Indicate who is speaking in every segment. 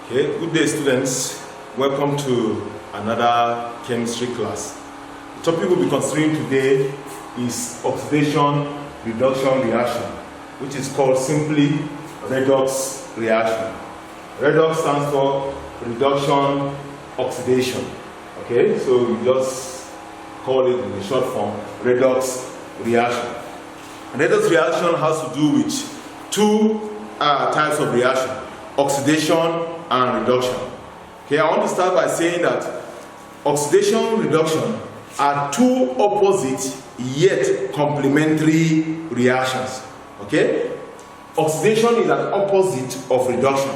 Speaker 1: Okay, good day students. Welcome to another chemistry class. The topic we'll be considering today is oxidation-reduction reaction, which is called simply redox reaction. Redox stands for reduction oxidation. Okay, so we just call it in the short form redox reaction. And redox reaction has to do with two types of reaction: oxidation and reduction. Okay, I want to start by saying that oxidation reduction are two opposite yet complementary reactions. Okay, oxidation is an opposite of reduction,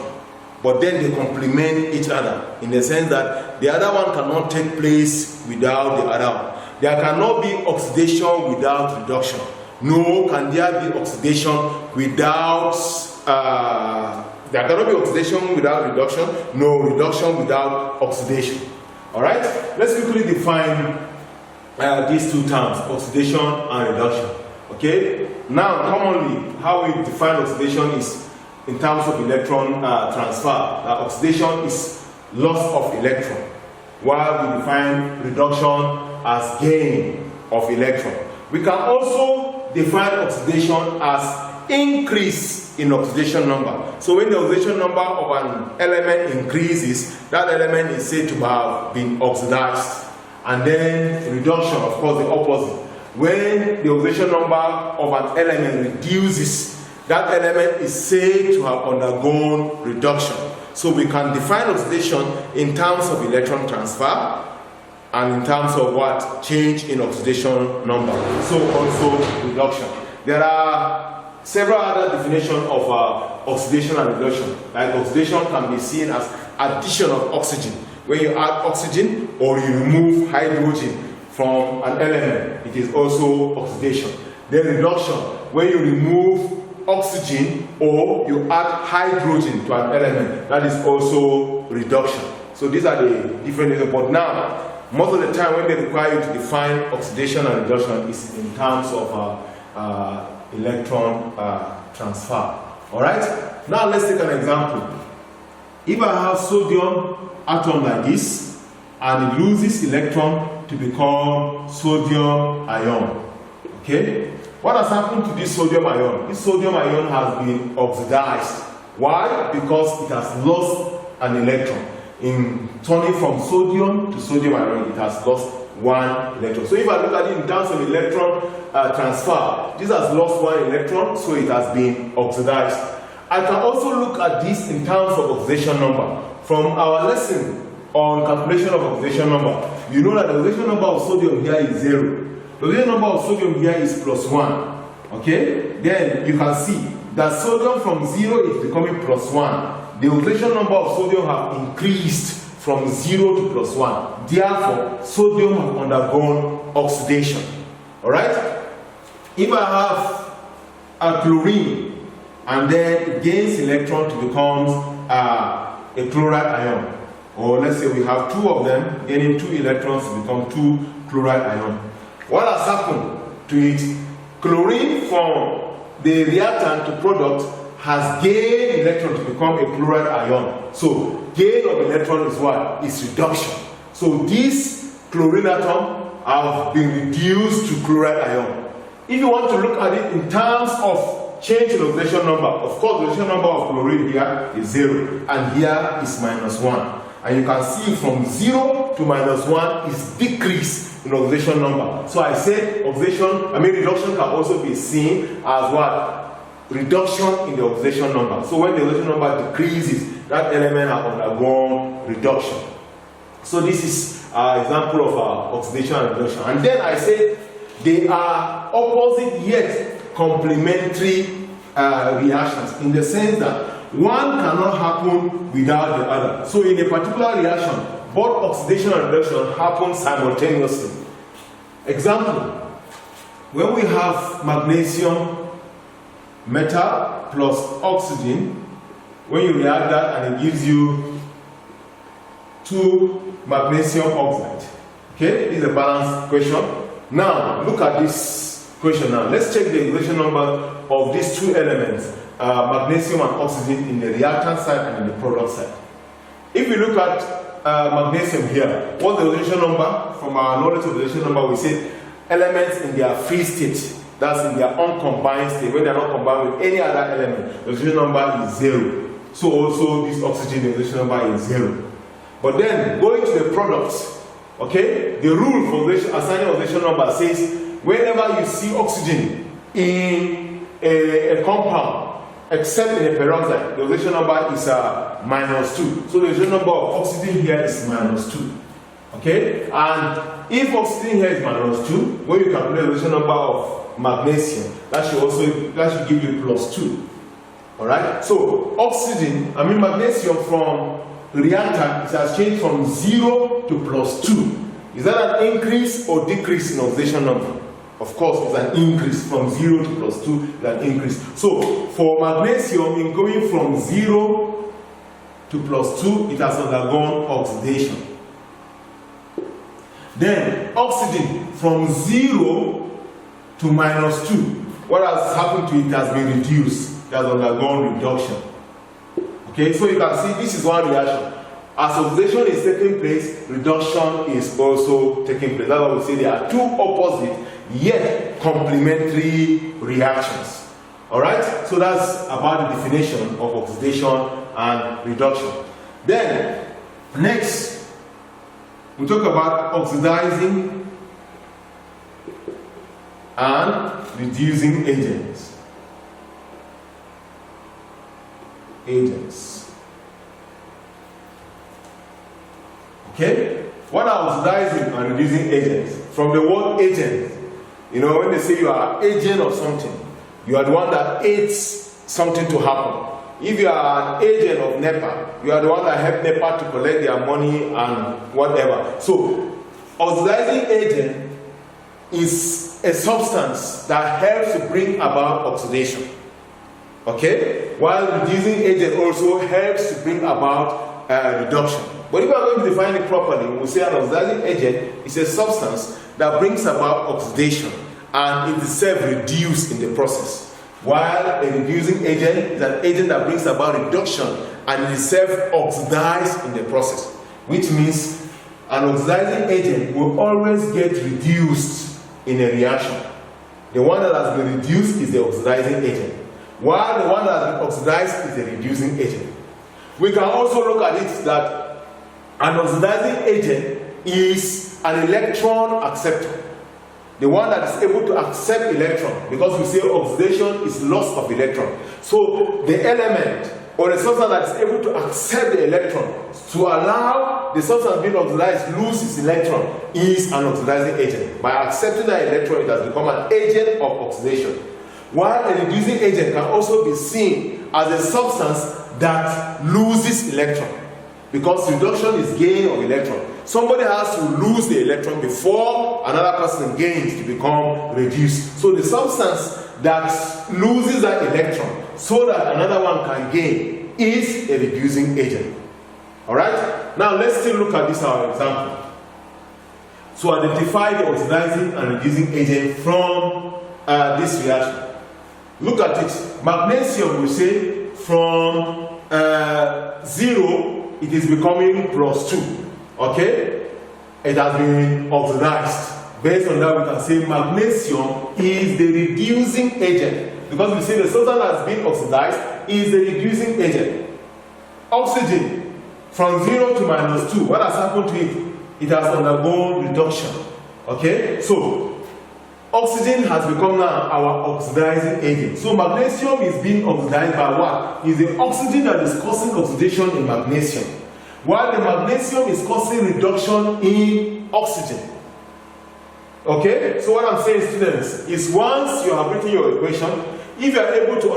Speaker 1: but then they complement each other in the sense that the other one cannot take place without the other one. There cannot be oxidation without reduction. No, can there be oxidation without there cannot be oxidation without reduction. No, reduction without oxidation. Alright, let's quickly define these two terms, oxidation and reduction. Okay, now commonly how we define oxidation is in terms of electron transfer. Oxidation is loss of electron, while we define reduction as gain of electron. We can also define oxidation as increase in oxidation number. So when the oxidation number of an element increases, that element is said to have been oxidized. And then reduction, of course, the opposite. When the oxidation number of an element reduces, that element is said to have undergone reduction. So we can define oxidation in terms of electron transfer and in terms of what? Change in oxidation number. So also reduction. There are several other definitions of oxidation and reduction. Like oxidation can be seen as addition of oxygen. When you add oxygen or you remove hydrogen from an element, it is also oxidation. Then reduction, when you remove oxygen or you add hydrogen to an element, that is also reduction. So these are the different reasons. But now, most of the time when they require you to define oxidation and reduction is in terms of electron transfer. Alright, now let's take an example. If I have sodium atom like this and it loses electron to become sodium ion, okay, what has happened to this sodium ion? This sodium ion has been oxidized. Why? Because it has lost an electron. In turning from sodium to sodium ion, it has lost one electron. So if I look at it in terms of electron transfer, this has lost one electron, so it has been oxidized. I can also look at this in terms of oxidation number. From our lesson on calculation of oxidation number, you know that the oxidation number of sodium here is 0. The oxidation number of sodium here is +1. Okay? Then you can see that sodium from 0 is becoming +1. The oxidation number of sodium have increased from 0 to +1. Therefore, sodium has undergone oxidation. Alright? If I have a chlorine and then it gains electron to become a chloride ion, or let's say we have two of them gaining 2 electrons to become 2 chloride ion. What has happened to it? Chlorine from the reactant to product has gained electron to become a chloride ion. So gain of electron is what? Is reduction. So this chlorine atom have been reduced to chloride ion. If you want to look at it in terms of change in oxidation number, of course the oxidation number of chlorine here is 0 and here is -1. And you can see from 0 to -1 is decrease in oxidation number. So I said reduction can also be seen as what? Reduction in the oxidation number. So when the oxidation number decreases, that element has undergone reduction. So this is an example of oxidation and reduction. And then I say they are opposite yet complementary reactions, in the sense that one cannot happen without the other. So in a particular reaction, both oxidation and reduction happen simultaneously. Example, when we have magnesium metal plus oxygen, when you react that and it gives you 2 magnesium oxide. Okay, this is a balanced equation. Now look at this equation now. Let's check the oxidation number of these two elements, magnesium and oxygen, in the reactant side and in the product side. If we look at magnesium here, what's the oxidation number? From our knowledge of the oxidation number, we say elements in their free state, that's in their uncombined state, when they are not combined with any other element, the oxidation number is 0. So also this oxygen, the oxidation number is 0. But then going to the products, okay, the rule for assigning oxidation number says whenever you see oxygen in a compound, except in a peroxide, the oxidation number is -2. So the oxidation number of oxygen here is -2. Okay? And if oxygen here is -2, when you calculate the oxidation number of magnesium, that should give you +2. Alright? So magnesium from reactant, it has changed from 0 to +2. Is that an increase or decrease in oxidation number? Of course, it's an increase. From 0 to +2 is an increase. So for magnesium, in going from 0 to +2, it has undergone oxidation. Then oxygen from 0 to -2, what has happened to it has been reduced. It has undergone reduction. Okay, so you can see this is one reaction. As oxidation is taking place, reduction is also taking place. That's why we say there are two opposite yet complementary reactions. Alright, so that's about the definition of oxidation and reduction. Then, next, we talk about oxidizing and reducing agents. Okay? What are oxidizing and reducing agents? From the word agent, you know, when they say you are an agent of something, you are the one that aids something to happen. If you are an agent of NEPA, you are the one that helped NEPA to collect their money and whatever. So, oxidizing agent is a substance that helps to bring about oxidation. Okay? While reducing agent also helps to bring about reduction. But if we are going to define it properly, we say an oxidizing agent is a substance that brings about oxidation and it is self-reduced in the process. While a reducing agent is an agent that brings about reduction and it is self-oxidized in the process. Which means an oxidizing agent will always get reduced in a reaction. The one that has been reduced is the oxidizing agent, while the one that has been oxidized is the reducing agent. We can also look at it that an oxidizing agent is an electron acceptor. The one that is able to accept electron, because we say oxidation is loss of electron. So the element or the substance that is able to accept the electron to allow the substance being oxidized lose its electron is an oxidizing agent. By accepting that electron, it has become an agent of oxidation. While a reducing agent can also be seen as a substance that loses electron, because reduction is gain of electron. Somebody has to lose the electron before another person gains to become reduced. So the substance that loses that electron so that another one can gain is a reducing agent. Alright? Now let's still look at this our example. So identify the oxidizing and reducing agent from this reaction. Look at it. Magnesium, we say, from 0, it is becoming +2. Okay? It has been oxidized. Based on that, we can say magnesium is the reducing agent. Because we say the substance that has been oxidized is the reducing agent. Oxygen, from 0 to -2, what has happened to it? It has undergone reduction. Okay? So, oxygen has become now our oxidizing agent. So magnesium is being oxidized by what? It's the oxygen that is causing oxidation in magnesium, while the magnesium is causing reduction in oxygen. Okay? So what I'm saying, students, is once you have written your equation, if you are able to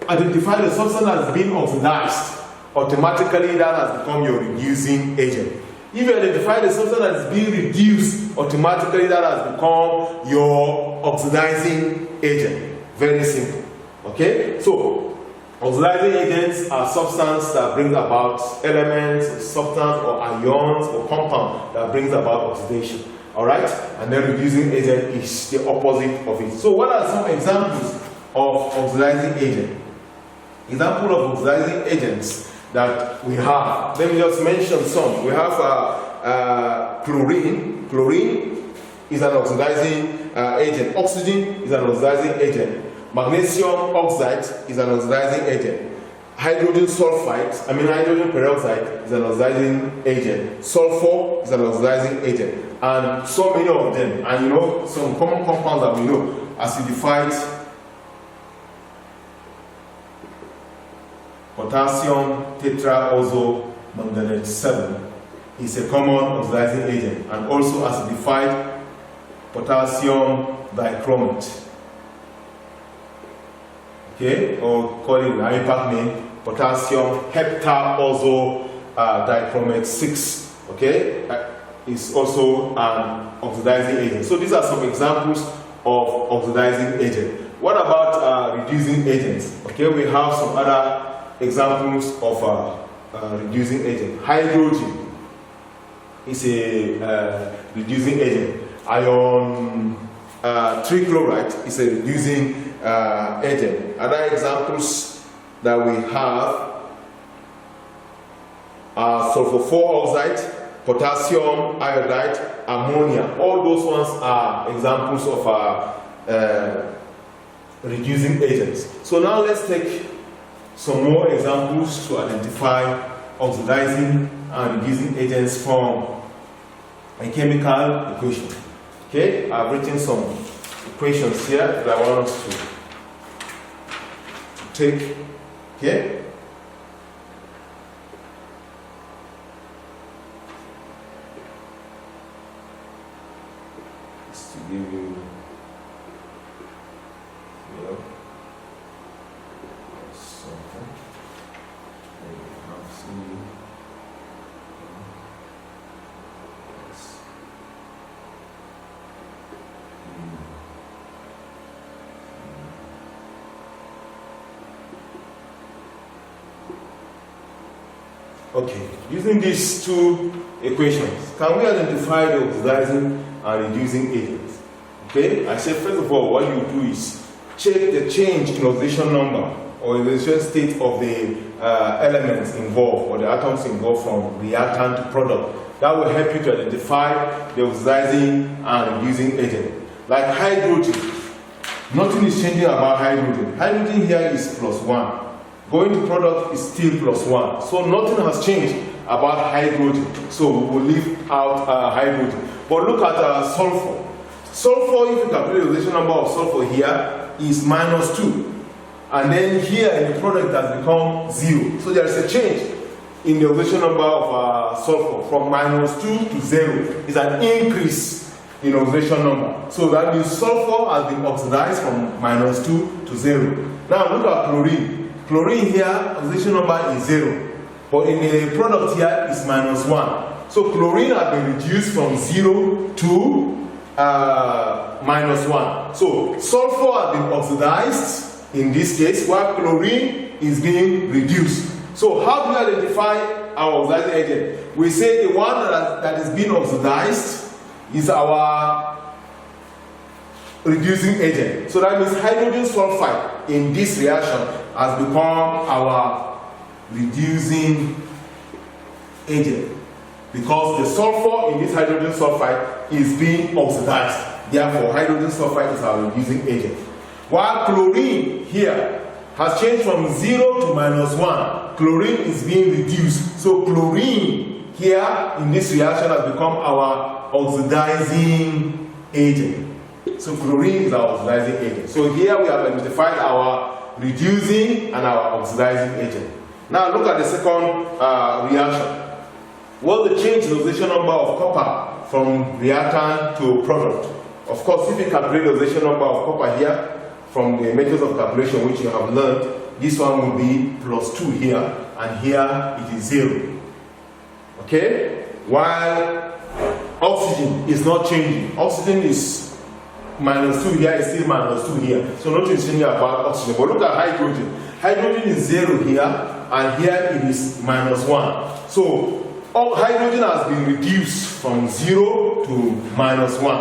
Speaker 1: identify the substance that is being oxidized, automatically that has become your reducing agent. If you identify the substance that is being reduced, automatically that has become your oxidizing agent. Very simple. Okay? So, oxidizing agents are substances that bring about elements, substance, or ions, or compound that brings about oxidation. Alright? And then reducing agent is the opposite of it. So, what are some examples of oxidizing agent? Example of oxidizing agents that we have. Let me just mention some. We have chlorine. Chlorine is an oxidizing agent. Oxygen is an oxidizing agent. Magnesium oxide is an oxidizing agent. Hydrogen sulfide, hydrogen peroxide is an oxidizing agent. Sulfur is an oxidizing agent. And so many of them. And you know, some common compounds that we know, acidified potassium tetraoxo manganate 7 is a common oxidizing agent, and also acidified potassium dichromate. Okay, or call it an IUPAC name, potassium heptaoxo dichromate 6. Okay, is also an oxidizing agent. So these are some examples of oxidizing agent. What about reducing agents? Okay, we have some other examples of reducing agent. Hydrogen is a reducing agent. Iron trichloride is a reducing agent. Other examples that we have are sulfur 4 oxide, potassium iodide, ammonia. All those ones are examples of reducing agents. So now let's take some more examples to identify oxidizing and reducing agents from a chemical equation. Okay, I've written some equations here that I want us to take. Okay. Just to give you, something. Okay, using these two equations, can we identify the oxidizing and reducing agents? Okay, I said first of all, what you do is check the change in oxidation number or the oxidation state of the elements involved or the atoms involved from reactant to product. That will help you to identify the oxidizing and reducing agent. Like hydrogen, nothing is changing about hydrogen. Hydrogen here is +1. Going to product is still +1. So nothing has changed about hydrogen. So we will leave out hydrogen. But look at sulfur. Sulfur, if you calculate the oxidation number of sulfur here, is -2. And then here in the product it has become 0. So there is a change in the oxidation number of sulfur from -2 to 0. It's an increase in oxidation number. So that means sulfur has been oxidized from -2 to 0. Now look at chlorine. Chlorine here, oxidation number is 0. But in the product here is -1. So chlorine has been reduced from 0 to -1. So sulfur has been oxidized in this case, while chlorine is being reduced. So how do we identify our oxidizing agent? We say the one that is being oxidized is our reducing agent. So that means hydrogen sulfide in this reaction has become our reducing agent, because the sulfur in this hydrogen sulfide is being oxidized. Therefore, hydrogen sulfide is our reducing agent. While chlorine here has changed from 0 to -1, chlorine is being reduced. So chlorine here in this reaction has become our oxidizing agent. So chlorine is our oxidizing agent. So here we have identified our reducing and our oxidizing agent. Now look at the second reaction. What's the change in oxidation number of copper from reactant to product? Of course, if you calculate the oxidation number of copper here from the methods of calculation which you have learned, this one will be +2 here, and here it is 0. Okay? While oxygen is not changing. Oxygen is -2 here, is still -2 here. So nothing is changing about oxygen. But look at hydrogen. Hydrogen is 0 here, and here it is -1. So all hydrogen has been reduced from 0 to -1.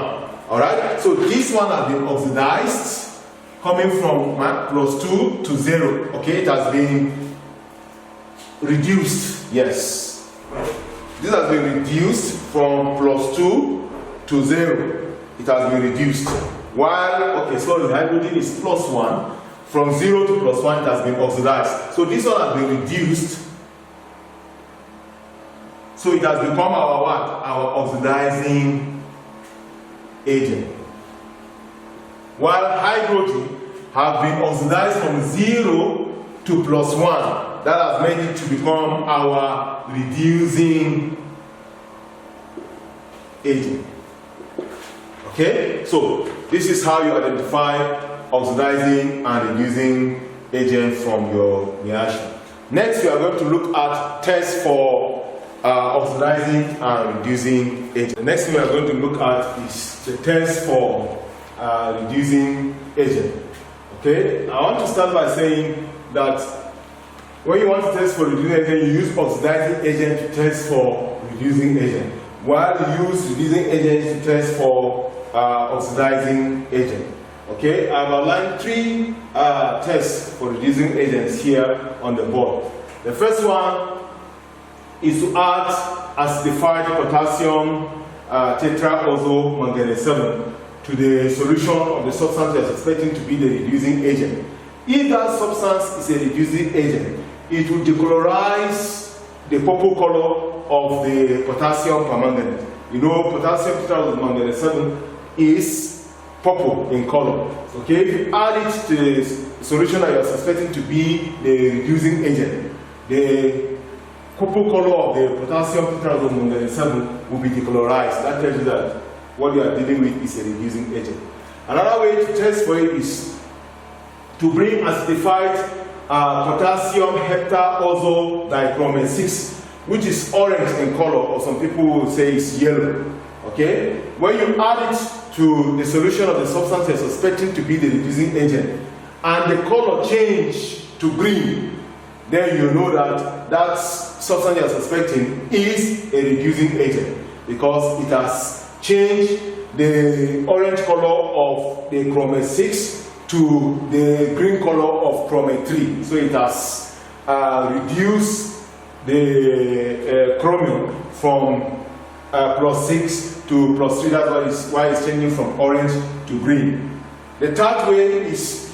Speaker 1: Alright? So this one has been oxidized, coming from +2 to 0. Okay? It has been reduced, yes. This has been reduced from +2 to 0. It has been reduced. While, okay, so the hydrogen is +1. From 0 to +1, it has been oxidized. So this one has been reduced. So it has become our what? Our oxidizing agent. While hydrogen have been oxidized from 0 to +1. That has made it to become our reducing agent. Okay? So this is how you identify oxidizing and reducing agent from your reaction. Next, we are going to look at tests for oxidizing and reducing agent. The next thing we are going to look at is the test for reducing agent. Okay? I want to start by saying that when you want to test for reducing agent, you use oxidizing agent to test for reducing agent, while you use reducing agent to test for oxidizing agent. Okay, I've outlined 3 tests for reducing agents here on the board. The first one is to add acidified potassium tetraozo manganese 7 to the solution of the substance you are suspecting to be the reducing agent. If that substance is a reducing agent, it will decolorize the purple color of the potassium permanganate. You know, potassium tetraozo manganese 7 is purple in color. Okay, if you add it to the solution that you are suspecting to be the reducing agent, the purple color of the potassium tetraozo manganese 7 will be decolorized. That tells you that what you are dealing with is a reducing agent. Another way to test for it is to bring acidified potassium heptaozo dichromate 6, which is orange in color, or some people will say it's yellow. Okay, when you add it to the solution of the substance you're suspecting to be the reducing agent, and the color change to green, then you know that that substance you're suspecting is a reducing agent, because it has changed the orange color of the chromate 6 to the green color of chromate 3. So it has reduced the chromium from +6 to +3. That's why it's changing from orange to green. The third way is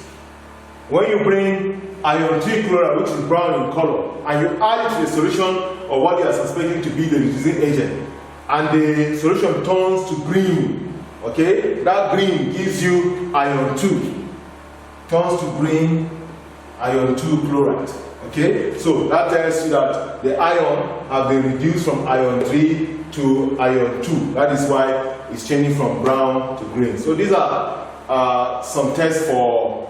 Speaker 1: when you bring iron 3 chloride, which is brown in color, and you add it to the solution of what you are suspecting to be the reducing agent, and the solution turns to green. Okay, that green gives you iron 2. Turns to green, iron 2 chloride. Okay, so that tells you that the iron have been reduced from iron 3 to iron 2. That is why it's changing from brown to green. So these are some tests for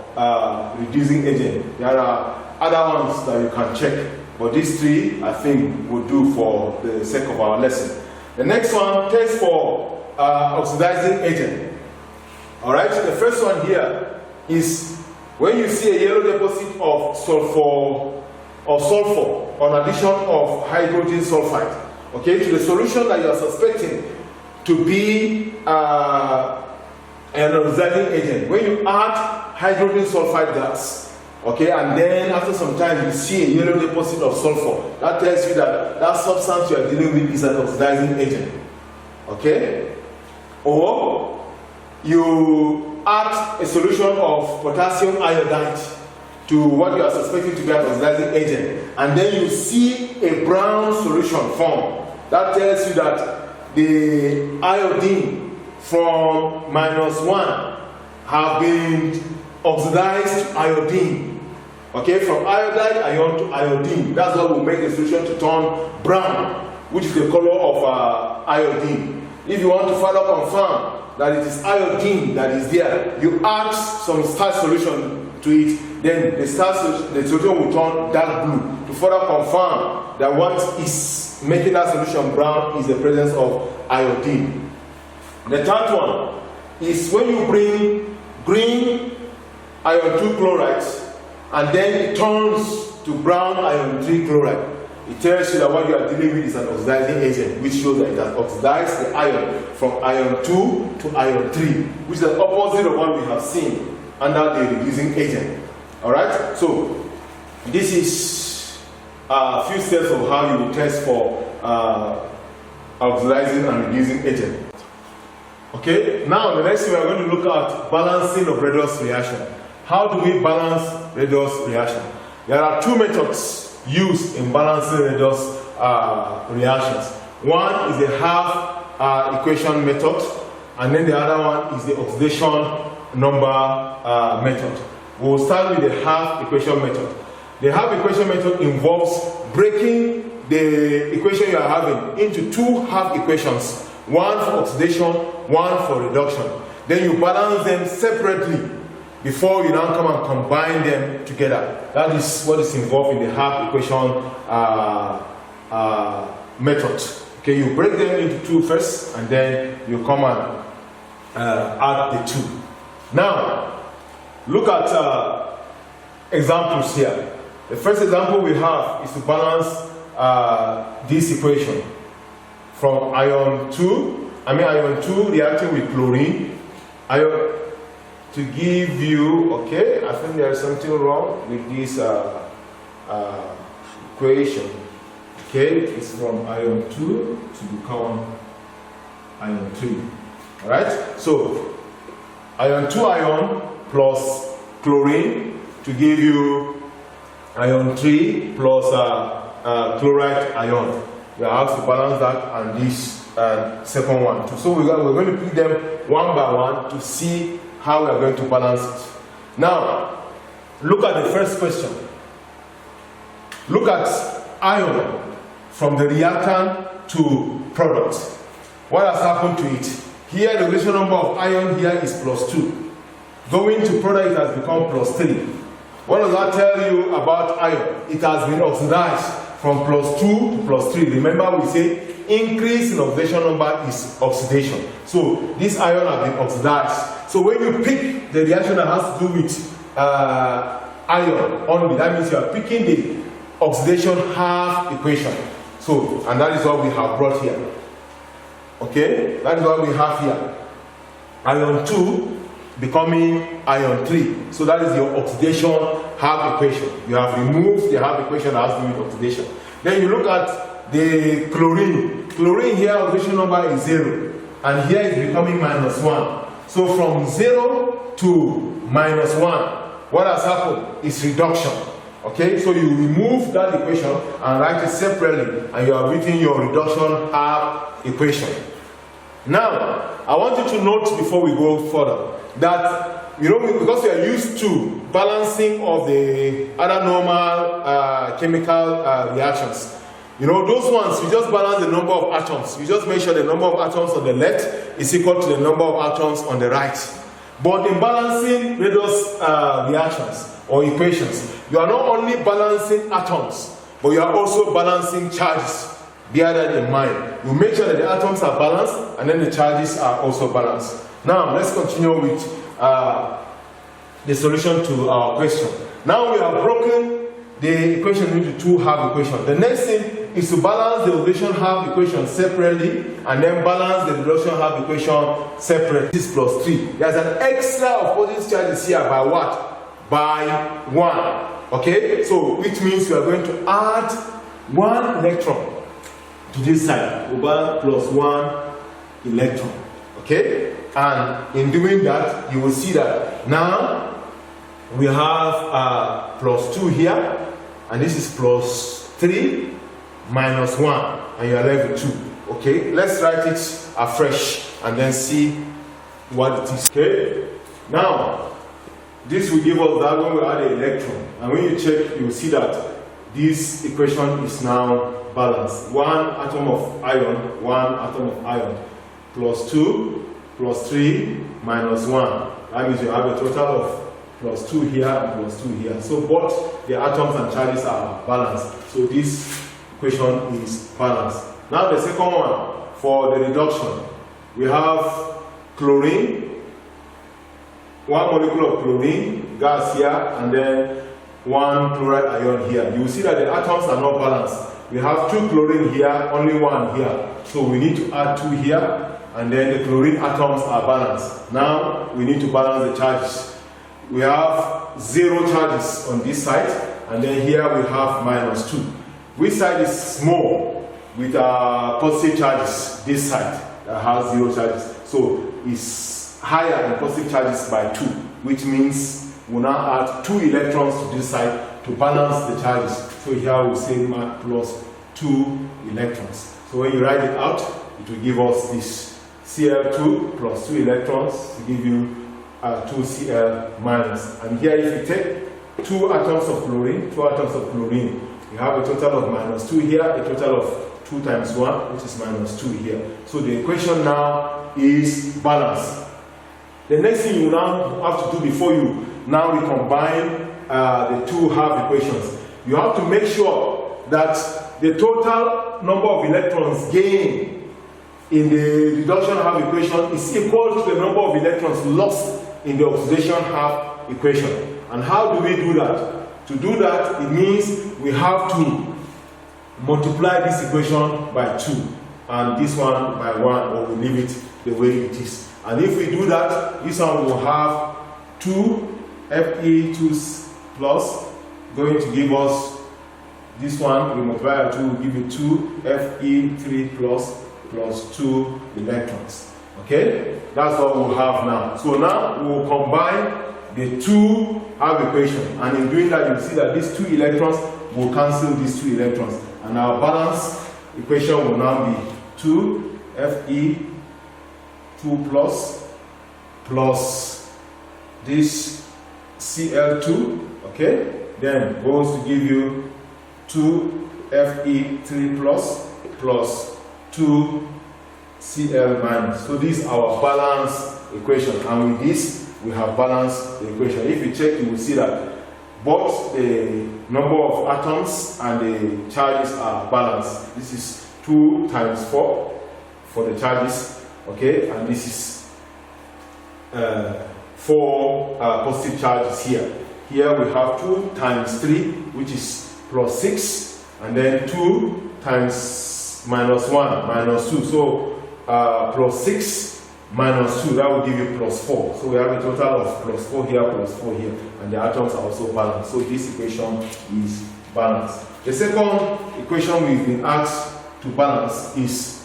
Speaker 1: reducing agent. There are other ones that you can check, but these 3 I think will do for the sake of our lesson. The next one, test for oxidizing agent. Alright, the first one here is when you see a yellow deposit of sulfur on addition of hydrogen sulfide, okay, to the solution that you are suspecting to be an oxidizing agent. When you add hydrogen sulfide gas, okay, and then after some time you see a yellow deposit of sulfur, that tells you that that substance you are dealing with is an oxidizing agent. Okay? Or you add a solution of potassium iodide to what you are suspecting to be an oxidizing agent, and then you see a brown solution form. That tells you that the iodine from -1 have been oxidized to iodine. Okay, from iodide ion to iodine. That's what will make the solution to turn brown, which is the color of iodine. If you want to further confirm that it is iodine that is there, you add some starch solution to it, then the solution will turn dark blue, to further confirm that what is making that solution brown is the presence of iodine. The third one is when you bring green iron 2 chloride and then it turns to brown iron 3 chloride. It tells you that what you are dealing with is an oxidizing agent, which shows that it has oxidized the iron from iron 2 to iron 3, which is the opposite of what we have seen under the reducing agent. Alright, so this is a few steps of how you will test for oxidizing and reducing agent. Okay, now the next thing we are going to look at balancing of redox reaction. How do we balance redox reaction? There are two methods used in balancing redox reactions. One is the half equation method, and then the other one is the oxidation number method. We will start with the half equation method. The half equation method involves breaking the equation you are having into two half equations, one for oxidation, one for reduction. Then you balance them separately before you now come and combine them together. That is what is involved in the half equation method. Okay, you break them into two first, and then you come and add the two. Now, look at examples here. The first example we have is to balance this equation from iron 2 reacting with chlorine, to give you, okay, I think there is something wrong with this equation. Okay, it's from iron 2 to become iron 3. Alright, so iron 2 ion plus chlorine to give you iron 3 plus chloride ion. We have to balance that and this second one too. So we're going to pick them one by one to see how we are going to balance it. Now, look at the first question. Look at ion from the reactant to product. What has happened to it? Here the relation number of ion here is +2. Going to product, it has become +3. What does that tell you about ion? It has been oxidized from +2 to +3. Remember, we say increase in oxidation number is oxidation. So this ion has been oxidized. So when you pick the reaction that has to do with ion only, that means you are picking the oxidation half equation. So, and that is what we have brought here. Okay, that is what we have here. Ion 2 becoming ion 3. So that is your oxidation half equation. You have removed the half equation that has to do with oxidation. Then you look at the chlorine. Chlorine here, oxidation number is 0. And here is becoming -1. So from 0 to -1, what has happened is reduction. Okay, so you remove that equation and write it separately, and you have written your reduction half equation. Now, I want you to note before we go further that, you know, because we are used to balancing of the other normal chemical reactions, you know, those ones, you just balance the number of atoms. You just make sure the number of atoms on the left is equal to the number of atoms on the right. But in balancing redox reactions or equations, you are not only balancing atoms, but you are also balancing charges. Bear that in mind. You make sure that the atoms are balanced, and then the charges are also balanced. Now, let's continue with the solution to our question. Now we have broken the equation into two half equations. The next thing is to balance the oxidation half equation separately, and then balance the reduction half equation separately. This is +3. There's an extra opposite charges here by what? By 1. Okay, so which means we are going to add 1 electron to this side, over +1 electron. Okay, and in doing that, you will see that now we have +2 here, and this is +3 -1, and you are left with 2. Okay, let's write it afresh and then see what it is. Okay, now this will give us that when we add an electron, and when you check, you will see that this equation is now balanced. 1 atom of iron, 1 atom of iron, +2, +3, -1. That means you have a total of +2 here and +2 here. So both the atoms and charges are balanced. So this equation is balanced. Now the second one, for the reduction, we have chlorine, 1 molecule of chlorine, gas here, and then 1 chloride ion here. You will see that the atoms are not balanced. We have 2 chlorine here, only 1 here. So we need to add 2 here, and then the chlorine atoms are balanced. Now we need to balance the charges. We have 0 charges on this side, and then here we have -2. Which side is more with positive charges? This side that has 0 charges. So it's higher in positive charges by 2, which means we'll now add 2 electrons to this side to balance the charges. So here we'll say plus 2 electrons. So when you write it out, it will give us this Cl2 plus 2 electrons to give you 2Cl minus. And here if you take 2 atoms of chlorine, you have a total of minus 2 here, a total of 2 times 1, which is minus 2 here. So the equation now is balanced. The next thing you now have to do before you now recombine the 2 half equations, you have to make sure that the total number of electrons gained in the reduction half equation is equal to the number of electrons lost in the oxidation half equation. And how do we do that? To do that, it means we have to multiply this equation by 2 and this one by 1, or we leave it the way it is. And if we do that, this one will have 2 Fe2 plus going to give us this one. We multiply by 2 will give you 2 Fe3 plus 2 electrons. Okay, that's what we'll have now. So now we will combine the 2 half equation, and in doing that, you'll see that these 2 electrons will cancel these 2 electrons, and our balance equation will now be 2 Fe2 plus this Cl2, okay, then goes to give you 2 Fe3 plus 2 Cl minus. So this is our balance equation, and with this we have balanced the equation. If you check, you will see that both the number of atoms and the charges are balanced. This is 2 times 4 for the charges, okay, and this is 4 positive charges here. Here we have 2 times 3, which is plus 6, and then 2 times minus 1, minus 2. So plus 6 minus 2, that will give you plus 4. So we have a total of plus 4 here, and the atoms are also balanced. So this equation is balanced. The second equation we've been asked to balance is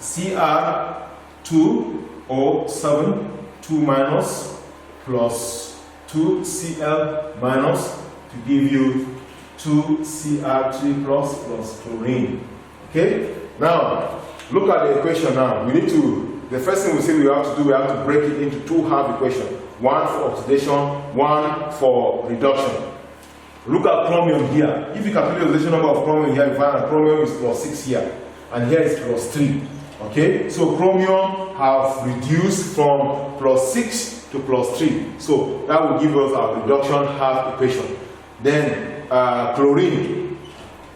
Speaker 1: Cr2O7 2 minus plus 2 Cl minus to give you 2 Cr3 plus chlorine. Okay? Now, look at the equation now. We need to, the first thing we say we have to do, we have to break it into 2 half equations. 1 for oxidation, 1 for reduction. Look at chromium here. If you calculate the oxidation number of chromium here, you find that chromium is plus 6 here, and here is plus 3. Okay? So chromium have reduced from plus 6 to plus 3. So that will give us our reduction half equation. Then chlorine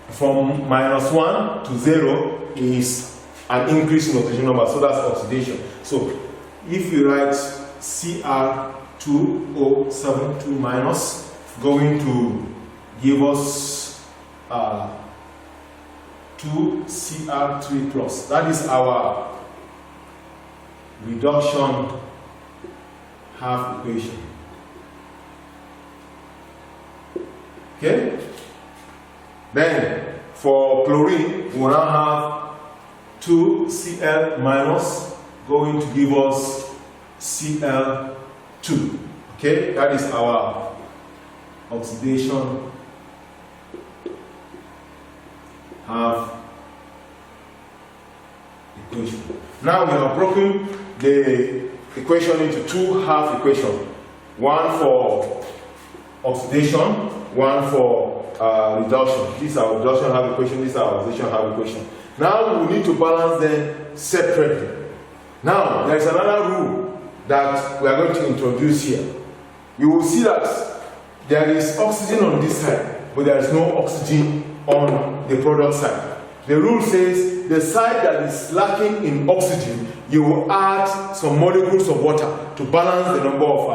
Speaker 1: from minus 1 to 0 is an increase in oxidation number, so that's oxidation. So if you write Cr2O7 2 minus, going to give us 2 Cr3 plus. That is our reduction half equation. Okay? Then for chlorine, we will now have 2 Cl minus going to give us Cl2. Okay, that is our oxidation half equation. Now we have broken the equation into 2 half equations. 1 for oxidation, 1 for reduction. This is our reduction half equation, this is our oxidation half equation. Now we need to balance them separately. Now there is another rule that we are going to introduce here. You will see that there is oxygen on this side, but there is no oxygen on the product side. The rule says the side that is lacking in oxygen, you will add some molecules of water to balance the number of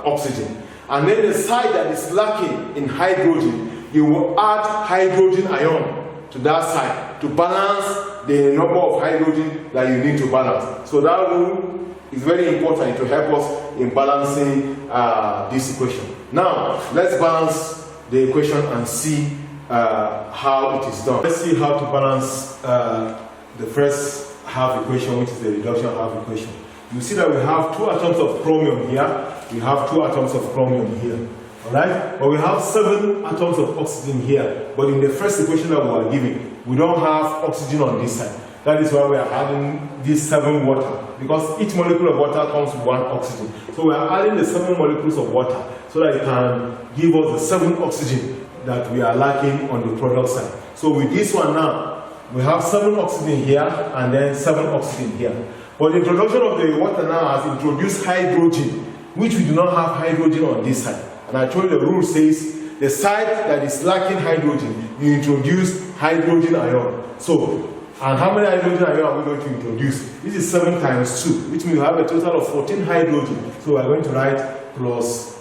Speaker 1: oxygen. And then the side that is lacking in hydrogen, you will add hydrogen ion to that side to balance the number of hydrogen that you need to balance. So that rule is very important to help us in balancing this equation. Now, let's balance the equation and see how it is done. Let's see how to balance the first half equation, which is the reduction half equation. You see that we have 2 atoms of chromium here, we have 2 atoms of chromium here. Alright? But we have 7 atoms of oxygen here. But in the first equation that we are giving, we don't have oxygen on this side. That is why we are adding these 7 water. Because each molecule of water comes with 1 oxygen. So we are adding the 7 molecules of water so that it can give us the 7 oxygen that we are lacking on the product side. So with this one now, we have 7 oxygen here and then 7 oxygen here. But the introduction of the water now has introduced hydrogen, which we do not have hydrogen on this side. And I told you the rule says the side that is lacking hydrogen, you introduce hydrogen ion. So, and how many hydrogen ion are we going to introduce? This is 7 times 2, which means we have a total of 14 hydrogen. So we are going to write plus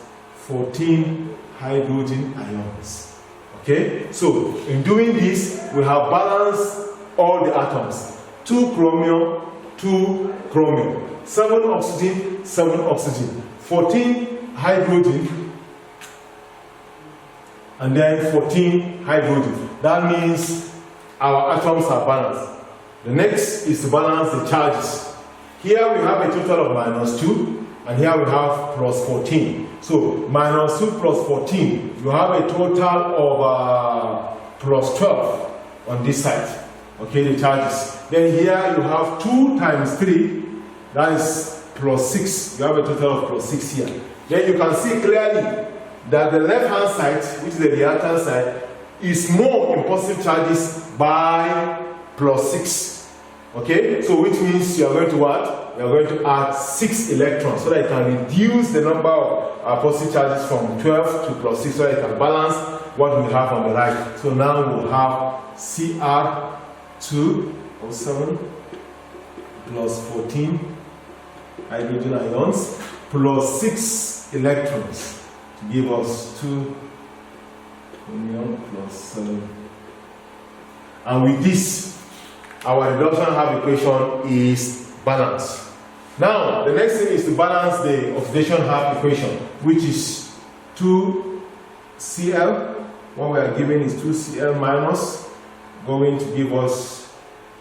Speaker 1: 14 hydrogen ions. Okay? So, in doing this, we have balanced all the atoms. 2 chromium, 2 chromium. 7 oxygen, 7 oxygen. 14 hydrogen, and then 14 hydrogen. That means our atoms are balanced. The next is to balance the charges. Here we have a total of -2, and here we have plus 14. So -2 plus 14, you have a total of plus 12 on this side. Okay, the charges. Then here you have 2 times 3, that is plus 6. You have a total of plus 6 here. Then you can see clearly that the left-hand side, which is the reactant side, is more in positive charges by plus 6. Okay? So which means you are going to what? You are going to add 6 electrons so that you can reduce the number of positive charges from 12 to plus 6 so that you can balance what we have on the right. So now we will have Cr2O7 plus 14 hydrogen ions plus 6 electrons. To give us 2 chromium plus 7. And with this, our reduction half equation is balanced. Now, the next thing is to balance the oxidation half equation, which is 2Cl. What we are given is 2Cl minus, going to give us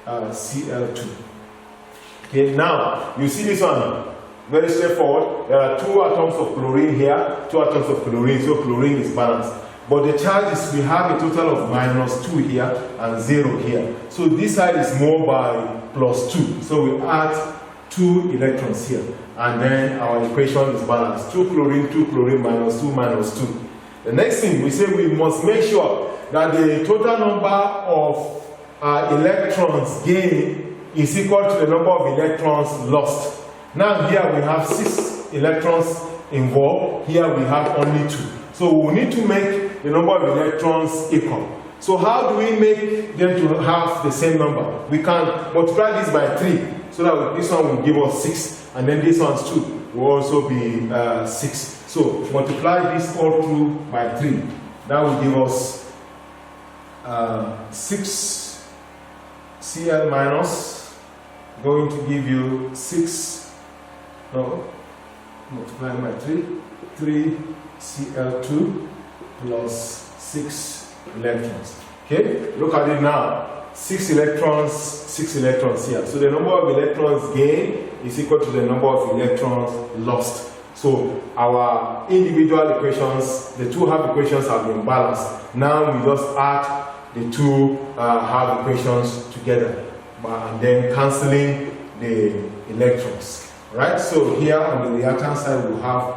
Speaker 1: Cl2. Okay, now, you see this one. Very straightforward. There are 2 atoms of chlorine here, 2 atoms of chlorine, so chlorine is balanced. But the charges, we have a total of -2 here and 0 here. So this side is more by +2. So we add 2 electrons here. And then our equation is balanced. 2 chlorine, -2 -2. The next thing, we say we must make sure that the total number of electrons gained is equal to the number of electrons lost. Now here we have 6 electrons involved, here we have only 2. So we need to make the number of electrons equal. So how do we make them to have the same number? We can multiply this by 3, so that this one will give us 6, and then this one's 2 will also be 6. So multiply this all through by 3. That will give us 6 Cl minus, going to give you 6. No, multiplying by 3 Cl2 plus 6 electrons. Okay, look at it now. 6 electrons here. So the number of electrons gained is equal to the number of electrons lost. So our individual equations, the 2 half equations have been balanced. Now we just add the 2 half equations together and then cancelling the electrons. Right, so here on the reactant side we have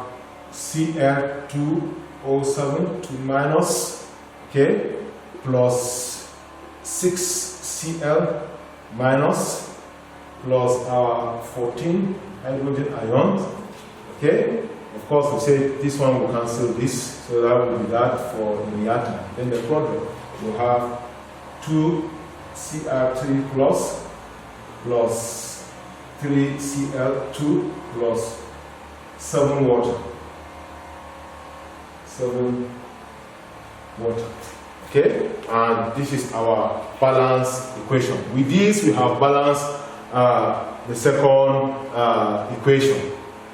Speaker 1: Cl2O7, 2 minus, okay, plus 6Cl minus, plus our 14 hydrogen ions, okay. Of course, we say this one will cancel this, so that will be that for the reactant. Then the product will have 2Cr3 plus 3Cl2 plus 7 water. 7 water. Okay? And this is our balance equation. With this, we have balanced the second equation.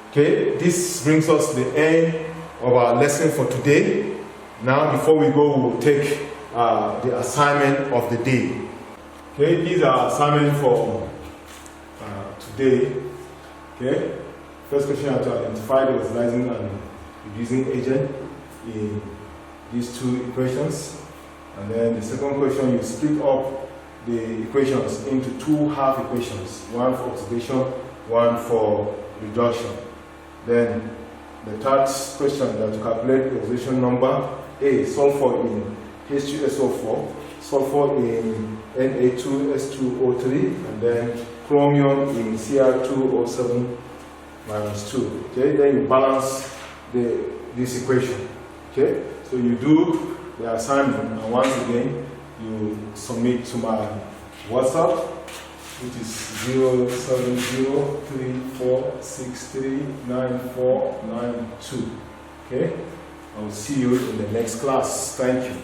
Speaker 1: Okay? This brings us to the end of our lesson for today. Now, before we go, we'll take the assignment of the day. Okay, these are assignments for today. Okay, first question, you have to identify the oxidizing and reducing agent in these two equations. And then the second question, you split up the equations into two half equations, one for oxidation, one for reduction. Then the third question, that to calculate the oxidation number: A, sulfur in H2SO4, sulfur in Na2S2O3, and then chromium in Cr2O7 minus 2. Okay, then you balance this equation. Okay, so you do the assignment, and once again you submit to my WhatsApp, which is 07034639492. Okay, I will see you in the next class. Thank you.